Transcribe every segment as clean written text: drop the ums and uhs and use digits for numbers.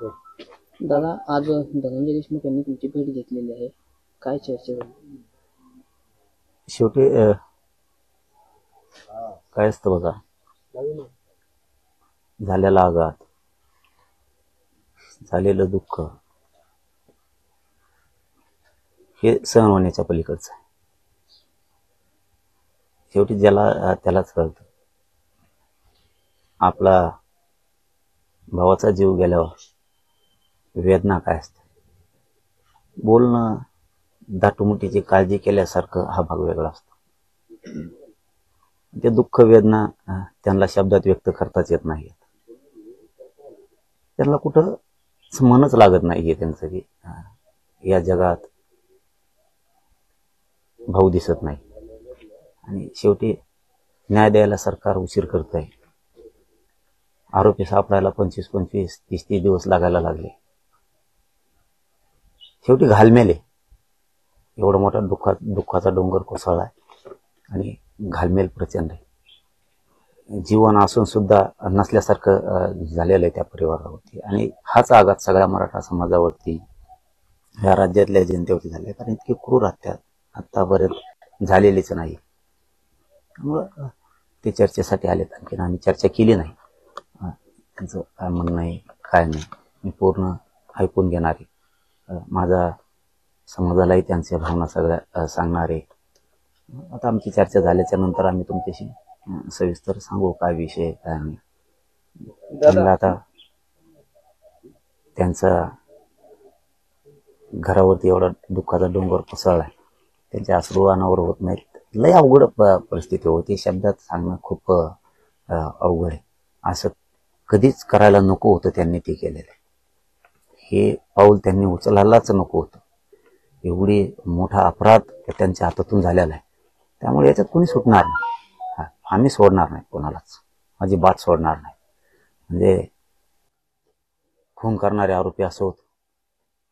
दादा, आज धनंजय देशमुख यांनी तुमची भेट घेतलेली आहे, काय चर्चा झाली? शेवटी काय असतं बघा, झालेला आघात, झालेलं दुःख हे सहन होण्याच्या पलीकडचं आहे. शेवटी ज्याला त्यालाच कळतं आपला भावाचा जीव गेल्यावर वेदना काय असते. बोलणं, दाटमुटीची काळजी केल्यासारखं हा भाग वेगळा असतो. ते दुःख वेदना त्यांना शब्दात व्यक्त करताच येत नाही. त्यांना कुठं मनच लागत नाहीये त्यांचं की या जगात भाऊ दिसत नाही. आणि शेवटी न्याय द्यायला सरकार उशीर करत आहे. आरोपी सापडायला 25-25, 30-30 दिवस लागायला लागले. शेवटी घालमेले एवढा मोठा दुःखाचा डोंगर कोसळलाय आणि घालमेल प्रचंड आहे. जीवन असून सुद्धा नसल्यासारखं झालेलं आहे त्या परिवारावरती. आणि हाच आघात सगळ्या मराठा समाजावरती, या राज्यातल्या जनतेवरती झाले. कारण इतकी क्रूर हत्या आतापर्यंत झालेलीच नाही. त्यामुळं ते चर्चेसाठी आलेत. आणखीन आम्ही चर्चा केली नाही. त्यांचं काय म्हणणं आहे काय नाही मी पूर्ण ऐकून घेणार आहे. माझा समाजालाही त्यांच्या भावना सगळ्या सांगणार आहे. आता आमची चर्चा झाल्याच्या नंतर आम्ही तुमच्याशी सविस्तर सांगू काय विषय काय नाही. त्यांना आता त्यांचा घरावरती एवढा दुःखाचा डोंगर कोसळलाय, त्यांच्या अश्रू अनावर होत नाहीत. लय अवघड परिस्थिती होती. शब्दात सांगणं खूप अवघड आहे. असं कधीच करायला नको होतं त्यांनी ते केलेलं. हे पाऊल त्यांनी उचलायलाच नको होतं. एवढी मोठा अपराध त्यांच्या हातातून झालेला आहे. त्यामुळे याच्यात कोणी सुटणार नाही. आम्ही सोडणार नाही कोणालाच, माझी बात सोडणार नाही. म्हणजे खून करणारे आरोपी असोत,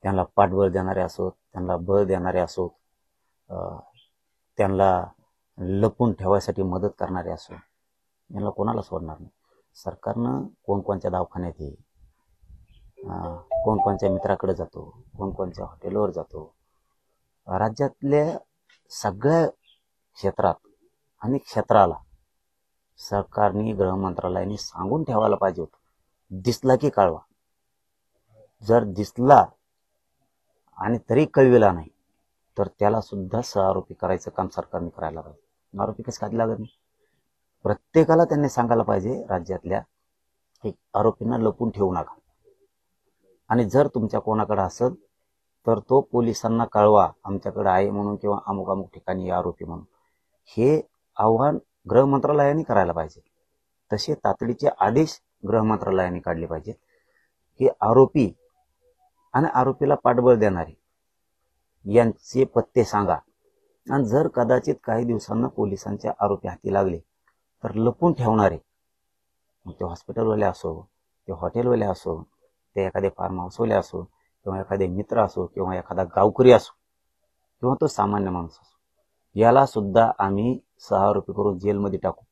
त्यांना पाठबळ देणारे असोत, त्यांना बळ देणारे असोत, त्यांना लपून ठेवायसाठी मदत करणारे असोत, यांना कोणाला सोडणार नाही. सरकारनं कोणकोणत्या दवाखान्यात येईल, कोणकोणत्या मित्राकडे जातो, कोणकोणत्या हॉटेलवर जातो, राज्यातल्या सगळ्या क्षेत्रात आणि क्षेत्राला सरकारने गृह मंत्रालयाने सांगून ठेवायला पाहिजे होतं. दिसला की कळवा. जर दिसला आणि तरी कळविला नाही तर त्याला सुद्धा सहआरोपी करायचं काम सरकारने करायला पाहिजे. आरोपी कसं काय लागत नाही. प्रत्येकाला त्यांनी सांगायला पाहिजे राज्यातल्या की आरोपींना लपून ठेवू नका. आणि जर तुमच्या कोणाकडे असेल तर तो पोलिसांना कळवा, आमच्याकडे आहे म्हणून, किंवा अमुक अमुक ठिकाणी आरोपी म्हणून. हे आव्हान गृह मंत्रालयाने करायला पाहिजे. तसे तातडीचे आदेश गृह मंत्रालयाने काढले पाहिजेत की आरोपी आणि आरोपीला पाठबळ देणारे यांचे पत्ते सांगा. आणि जर कदाचित काही दिवसांना पोलिसांच्या आरोपी हाती लागले तर लपून ठेवणारे, मग ते हॉस्पिटलवाले असो, ते हॉटेलवाले असो, ते एखादे फार्म हाऊसवाले असो, किंवा एखादे मित्र असो, किंवा एखादा गावकरी असो, किंवा तो सामान्य माणूस असो, याला सुद्धा आम्ही सहआरोपी करून जेलमध्ये टाकू,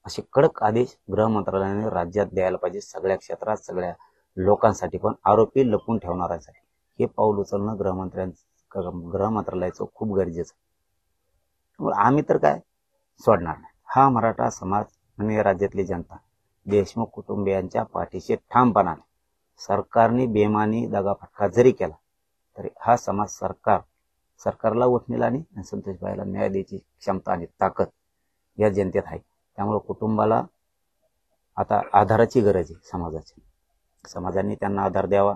असे कडक आदेश गृह मंत्रालयाने राज्यात द्यायला पाहिजे. सगळ्या क्षेत्रात सगळ्या लोकांसाठी, पण आरोपी लपून ठेवणाऱ्यांसाठी हे पाऊल उचलणं गृह मंत्रालयाचं खूप गरजेचं आहे. आम्ही तर काय सोडणार नाही. हा मराठा समाज आणि राज्यातली जनता देशमुख कुटुंबियांच्या पाठीशी ठामपणाने, सरकारने बेमानी दगाफटका जरी केला तरी हा समाज सरकारला वठणीला आणि संतोषबाईला न्याय द्यायची क्षमता आणि ताकद या जनतेत आहे. त्यामुळे कुटुंबाला आता आधाराची गरज आहे समाजाची. समाजाने त्यांना आधार द्यावा.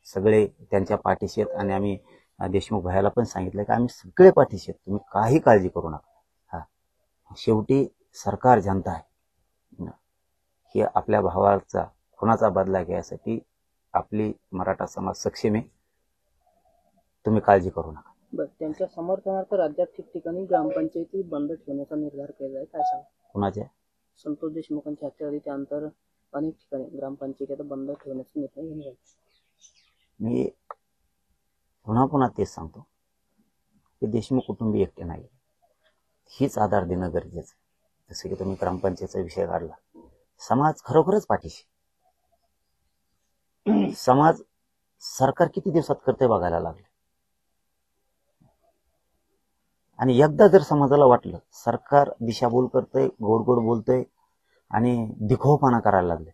सगळे त्यांच्या पाठीशी आहेत. आणि आम्ही देशमुख भाईला पण सांगितलं की आम्ही सगळे पाठीशी आहेत, तुम्ही काही काळजी करू नका. शेवटी सरकार जनता आहे. हे आपल्या भावाचा खुनाचा बदला घ्यायसाठी आपली मराठा समाज सक्षम आहे. तुम्ही काळजी करू नका. त्यांच्या समर्थनार्थ राज्यात ठिकठिकाणी ग्रामपंचायती बंद ठेवण्याचा निर्धार केला आहे, काय सांगा? कुणाच्या? संतोष देशमुखांच्या हत्येआधी त्यानंतर अनेक ठिकाणी ग्रामपंचायती आता बंद ठेवण्याचा निर्णय घेण्यात आला. मी पुन्हा पुन्हा तेच सांगतो की देशमुख कुटुंबीय एकटे नाही, हीच आधार देणं गरजेचं आहे. जसं की तुम्ही ग्रामपंचायतीचा विषय काढला, समाज खरोखरच पाठीशी. समाज सरकार किती दिवसात करते बघायला लागले. आणि एकदा जर समाजाला वाटलं सरकार दिशाभूल करतंय, गोड गोड बोलतंय आणि दिखाऊपणा करायला लागले,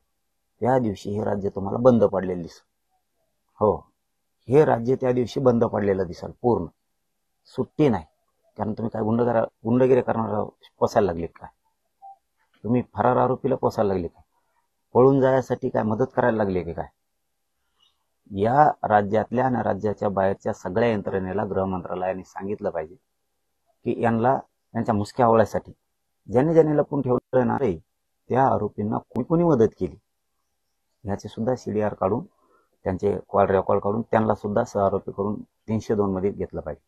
त्या दिवशी हे राज्य तुम्हाला बंद पडलेलं दिसेल. हो, हे राज्य त्या दिवशी बंद पडलेलं दिसेल. पूर्ण सुट्टी नाही. कारण तुम्ही काय गुंडगिरी करणारा पोसायला लागले काय? तुम्ही फरार आरोपीला पोसायला लागले काय? पळून जाण्यासाठी काय मदत करायला लागले की काय? या राज्यातल्या आणि राज्याच्या बाहेरच्या सगळ्या यंत्रणेला गृह मंत्रालयाने सांगितलं पाहिजे की यांच्या मुसक्या आवळ्यासाठी ज्यांनी ज्यांनी लपून ठेवलं ना रे, त्या आरोपींना कोणी कोणी मदत केली ह्याचे सुद्धा CDR काढून, त्यांचे कॉल रेकॉर्ड काढून त्यांना सुद्धा सहआरोपी करून 302 मध्ये घेतलं पाहिजे.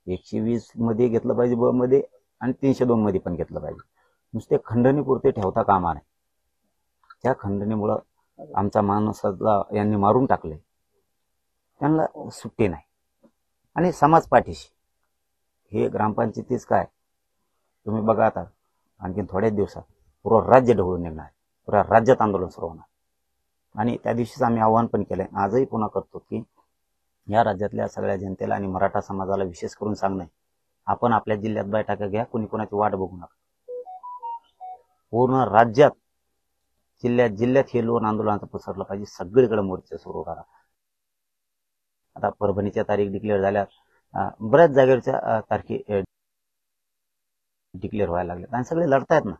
120 मध्ये घेतलं पाहिजे ब मध्ये आणि 302 मध्ये पण घेतलं पाहिजे. नुसते खंडणीपुरते ठेवता कामा नये. त्या खंडणीमुळं आमचा माणसाला यांनी मारून टाकले. त्यांना सुट्टी नाही. आणि समाज पाठीशी हे ग्रामपंचायतीच काय, तुम्ही बघा आता आणखी थोड्याच दिवसात पूर्ण राज्य ढवळून निघणार, पुऱ्या राज्यात आंदोलन सुरू होणार. आणि त्या दिवशीच आम्ही आवाहन पण केलंय, आजही पुन्हा करतो की या राज्यातल्या सगळ्या जनतेला आणि मराठा समाजाला विशेष करून सांगणं, आपण आपल्या जिल्ह्यात बैठका घ्या, कुणी कोणाची वाट बघू नका. पूर्ण राज्यात जिल्ह्यात हे लोन आंदोलनाचं पसरलं पाहिजे. सगळीकडे मोर्चे सुरू करा. आता परभणीच्या तारीख डिक्लेअर झाल्या, बऱ्याच जागेवरच्या तारखे डिक्लेअर व्हायला लागल्या आणि सगळे लढतायत ना.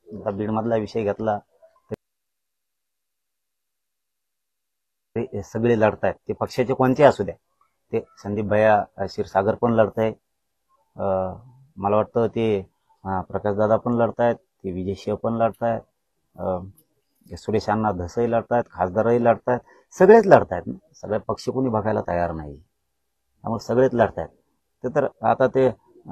आता बीडमधला विषय घेतला, ते सगळे लढतायत. ते पक्षाचे कोणते असू द्या. ते संदीप भैया क्षीरसागर पण लढताय, मला वाटतं ते प्रकाशदादा पण लढतायत, ते विजय शिव पण लढतायत, सुरेश अण्णा धसही लढतायत, खासदारही लढतायत. सगळेच लढतायत ना. सगळे पक्ष कोणी बघायला तयार नाही, त्यामुळे सगळेच लढतायत. ते तर आता ते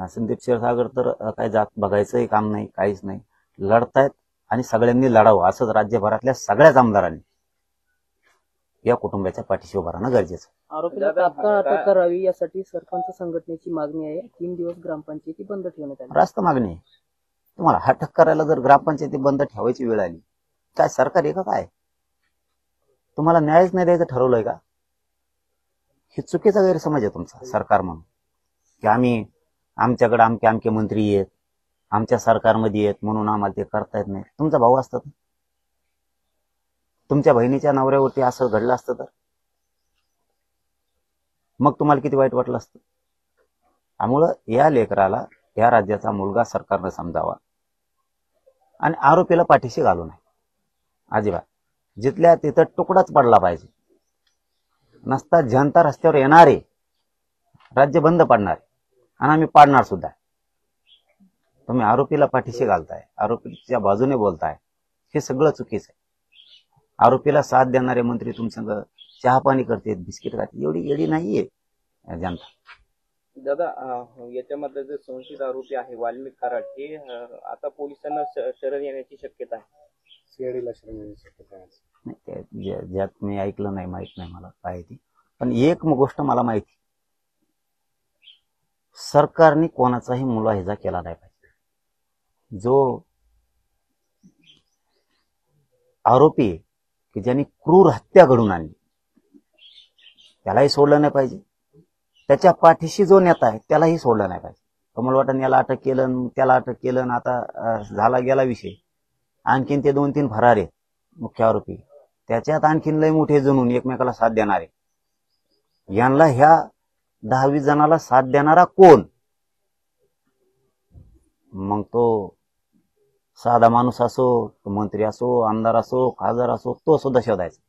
संदीप क्षीरसागर तर काही जात बघायचंही काम नाही, काहीच नाही, लढतायत. आणि सगळ्यांनी लढावं असंच राज्यभरातल्या सगळ्याच आमदारांनी या कुटुंबाच्या पाठीशी उभं राहणं गरजेचं. आरोपीला तात्काळ अटक करावी यासाठी सरपंच संघटनेची मागणी आहे. 3 दिवस ग्रामपंचायती बंद ठेवण्यात आली. रास्त मागणी आहे. तुम्हाला अटक करायला जर ग्रामपंचायती बंद ठेवायची वेळ आली, काय सरकार आहे का काय? तुम्हाला न्यायच नाही द्यायचं ठरवलंय का? हे चुकीचा गैरसमज आहे तुमचा सरकार म्हणून, की आमच्याकडे आमके मंत्री आहेत, आमच्या सरकारमध्ये आहेत म्हणून आम्हाला ते करता येत नाही. तुमचा भाऊ असतात, तुमच्या बहिणीच्या नवऱ्यावरती असं घडलं असतं तर मग तुम्हाला किती वाईट वाटलं असतं. त्यामुळं या लेकराला, या राज्याचा मुलगा सरकारनं समजावा आणि आरोपीला पाठीशी घालू नये अजिबात. जिथल्या तिथं तुकडाच पडला पाहिजे. नसता जनता रस्त्यावर येणारे, राज्य बंद पडणार आणि आम्ही पाडणार सुद्धा. तुम्ही आरोपीला पाठीशी घालताय, आरोपीच्या बाजूने बोलताय, हे सगळं चुकीचं आहे. आरोपीला साथ देणारे मंत्री तुमचं चहा पाणी करतात, बिस्किट खातात, एवढी येडी नाहीये जनता. दादा, याच्यामधले जे संशयित आरोपी आहे वाल्मिक कराड, हे आता पोलिसांना शरण येण्याची शक्यता आहे. CID ला शरण येण्याची शक्यता आहे. नाही, ज्यात मी ऐकलं नाही, माहित नाही मला काय ती. पण एक गोष्ट मला माहिती, सरकारने कोणाचाही मुलाहिजा केला नाही पाहिजे. जो आरोपी आहे की ज्यांनी क्रूर हत्या घडून आणली, त्यालाही सोडलं नाही पाहिजे. त्याच्या पाठीशी जो नेता आहे त्यालाही सोडलं नाही पाहिजे. कमल वाटण याला अटक केलं, त्याला अटक केलं, आता झाला गेला विषय. आणखीन ते 2-3 फरार आहेत मुख्य आरोपी, त्याच्यात आणखीन लय मोठे जणून एकमेकाला साथ देणारे. यांना ह्या 10-20 जणाला साथ देणारा कोण? मग तो साधा माणूस असो, मंत्री असो, आमदार असो, खासदार असो, तो सुद्धा शोधायचा.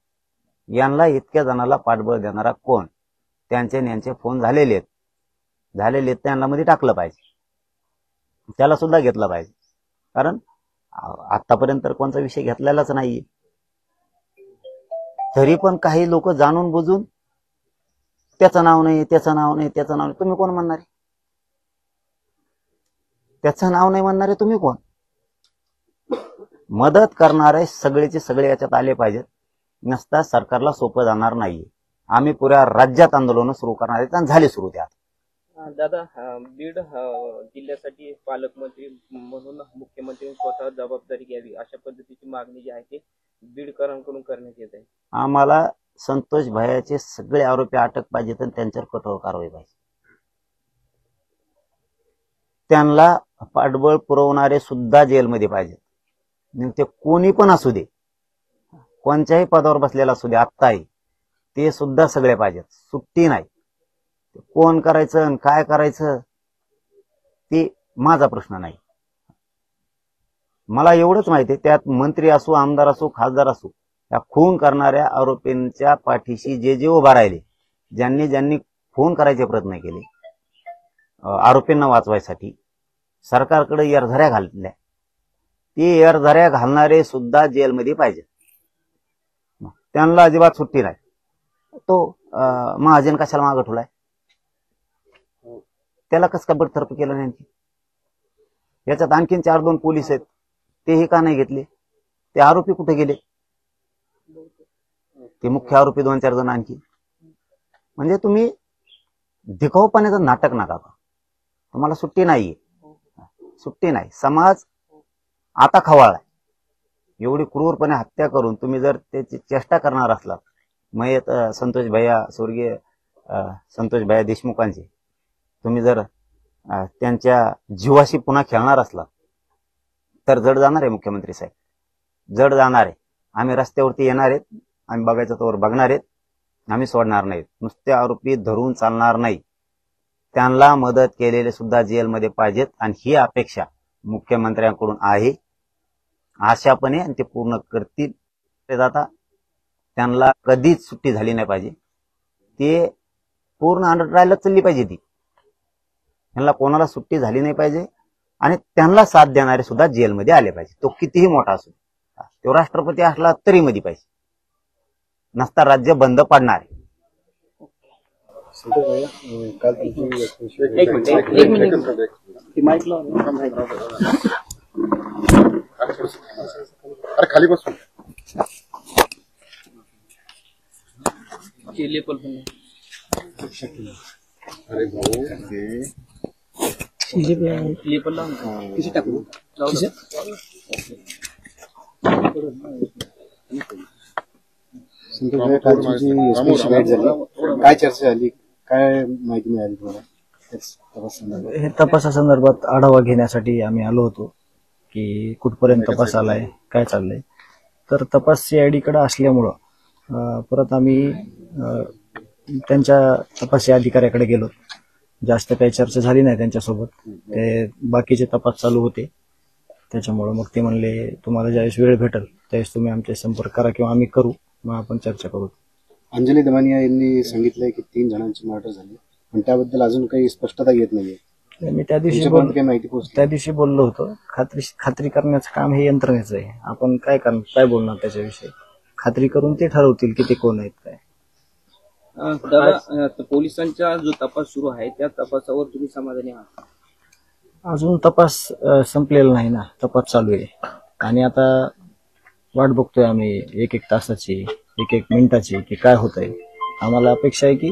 यांना इतक्या जणाला पाठबळ देणारा कोण? त्यांचे फोन झालेले आहेत, त्यांना मध्ये टाकलं पाहिजे, त्याला सुद्धा घेतलं पाहिजे. कारण आतापर्यंत तर कोणता विषय घेतलेलाच नाहीये. तरी पण काही लोक जाणून बुजून त्याचं नाव नाही, त्याचं नाव नाही, त्याचं नाव नाही. तुम्ही कोण म्हणणारे? त्याचं नाव नाही म्हणणारे तुम्ही कोण? मदत करणारे सगळेचे सगळे याच्यात आले पाहिजेत. नसता सरकारला सोपं जाणार नाहीये. आम्ही पुऱ्या राज्यात आंदोलन सुरू करणार आहेत आणि झाले सुरू त्यात. दादा, बीड जिल्ह्यासाठी पालकमंत्री म्हणून मुख्यमंत्र्यांनी स्वतः जबाबदारी घ्यावी अशा पद्धतीची मागणी जी आहे ती बीडकरांकडून करण्यात येत आहे. आम्हाला संतोष भैयाचे सगळे आरोपी अटक पाहिजेत आणि त्यांच्यावर कठोर कारवाई पाहिजे. त्यांना पाठबळ पुरवणारे सुद्धा जेलमध्ये पाहिजेत. मग ते कोणी पण असू दे, कोणत्याही पदावर बसलेला असू दे, आत्ताही ते सुद्धा सगळे पाहिजेत. सुट्टी नाही. कोण करायचं आणि काय करायचं ते माझा प्रश्न नाही. मला एवढंच माहिती आहे, त्यात मंत्री असो, आमदार असो, खासदार असो, या खून करणाऱ्या आरोपींच्या पाठीशी जे जे उभा राहिले, ज्यांनी ज्यांनी खून करायचे प्रयत्न केले आरोपींना वाचवायसाठी, सरकारकडे एरझऱ्या घालल्या, ते एरझऱ्या घालणारे सुद्धा जेलमध्ये पाहिजे. त्यांना अजिबात सुट्टी नाही. तो महाजन कशाला मागं ठेवलाय? त्याला कसं काय बडतर्फ केलं नाही? याच्यात आणखीन 4-2 पोलीस आहेत, तेही का नाही घेतले? ते आरोपी कुठे गेले? ते मुख्य आरोपी 2-4 जण आणखी. म्हणजे तुम्ही दिखाऊपणाचं नाटक नका करू. तुम्हाला सुट्टी नाहीये, सुट्टी नाही. समाज आता खवळलाय. एवढी क्रूरपणे हत्या करून तुम्ही जर त्याची चेष्टा करणार असलात, मयत संतोष भैया, स्वर्गीय संतोष भैया देशमुखांचे, तुम्ही जर त्यांच्या जीवाशी पुन्हा खेळणार असलात तर जड जाणार आहे मुख्यमंत्री साहेब, जड जाणार आहे. आम्ही रस्त्यावरती येणार आहेत, आम्ही बघायचं तोवर बघणार आहेत, आम्ही सोडणार नाहीत. नुसते आरोपी धरून चालणार नाही. त्यांना मदत केलेले सुद्धा जेलमध्ये पाहिजेत आणि ही अपेक्षा मुख्यमंत्र्यांकडून आहे. आशापणे आणि ते पूर्ण करतील. आता त्यांना कधीच सुट्टी झाली नाही पाहिजे. ते पूर्ण अंडर ट्रायलच चालली पाहिजे. त्यांना कोणाला सुट्टी झाली नाही पाहिजे आणि त्यांना साथ देणारे सुद्धा जेलमध्ये आले पाहिजे. तो कितीही मोठा असो, तो राष्ट्रपती असला तरी मध्ये पाहिजे. नसता राज्य बंद पडणार आहे. संतोष भैया, काल तुमची एक मिनिट ती माईक लाव. अरे खाली बसून लेपल पण अरे भाऊ लेपल लाव. किती टाकू? संतोष भैया, काल तुमची एसपीची भेट झाली, काय चर्चा झाली, काय माहिती मिळाली तुम्हाला? हे तपासासंदर्भात आढावा घेण्यासाठी आम्ही आलो होतो की कुठपर्यंत तपास आलाय, काय चाललंय. तर तपास CID कडे असल्यामुळं परत आम्ही त्यांच्या तपासी अधिकाऱ्याकडे गेलो. जास्त काही चर्चा झाली नाही त्यांच्यासोबत. ते बाकीचे तपास चालू होते, त्याच्यामुळं मग ते म्हणले तुम्हाला ज्यावेळेस वेळ भेटेल त्यावेळेस तुम्ही आमचे संपर्क करा किंवा आम्ही करू, मग आपण चर्चा करू. अंजली दमानिया यांनी सांगितलंय की 3 जणांची मर्डर झाली, पण त्याबद्दल अजून काही स्पष्टता येत नाहीये. मी त्या माहिती पोहोचली? त्या दिवशी बोललो होतो, खात्री करण्याचं काम हे यंत्रणेचं आहे. आपण काय बोलणार त्याच्याविषयी? खात्री करून ते ठरवतील की ते कोण आहेत काय. दादा, पोलिसांचा जो तपास सुरू आहे त्या तपासावर तुम्ही समाधानी आहात? अजून तपास संपलेला नाही ना, तपास चालू आहे. आणि आता वाट बघतोय आम्ही 1-1 तासाची, 1-1 मिनिटाची की काय होतंय. आम्हाला अपेक्षा आहे की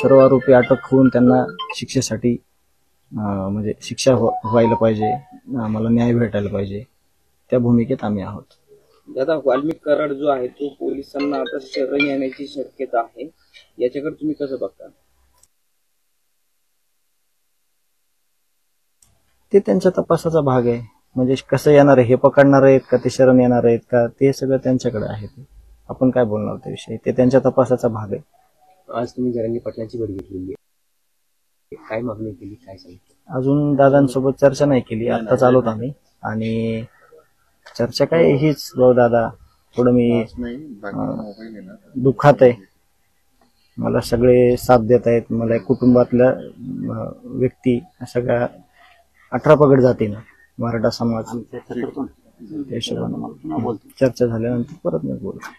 सर्व आरोपी अटक होऊन त्यांना शिक्षेसाठी म्हणजे शिक्षा व्हायला पाहिजे, आम्हाला न्याय भेटायला पाहिजे. त्या भूमिकेत आम्ही आहोत. दादा, वाल्मिक कराड जो आहे तो पोलिसांना आता शरण येण्याची शक्यता आहे, याच्याकडे तुम्ही कसं बघता? ते त्यांच्या तपासाचा भाग आहे. म्हणजे कसं येणार आहे, हे पकडणार आहेत का ते शरण येणार आहेत का, ते सगळं त्यांच्याकडे आहे. आपण काय बोलणार त्याविषयी, ते त्यांच्या तपासाचा भाग आहे. आज तुम्ही जरांगी पाटलांची भेट घेतलेली आहे, काय मागणी केली, काय सांगितलं? अजून दादांसोबत चर्चा नाही केली, आत्ताच आलोत आम्ही. आणि चर्चा काय हीच, भाऊ दादा थोडं मी दुःखात आहे. मला सगळे साथ देत आहेत. मला कुटुंबातल्या व्यक्ती सगळ्या 18 पगड जातीनं मराठा समाज, त्या हिशोबानं चर्चा झाल्यानंतर परत मी बोलतो.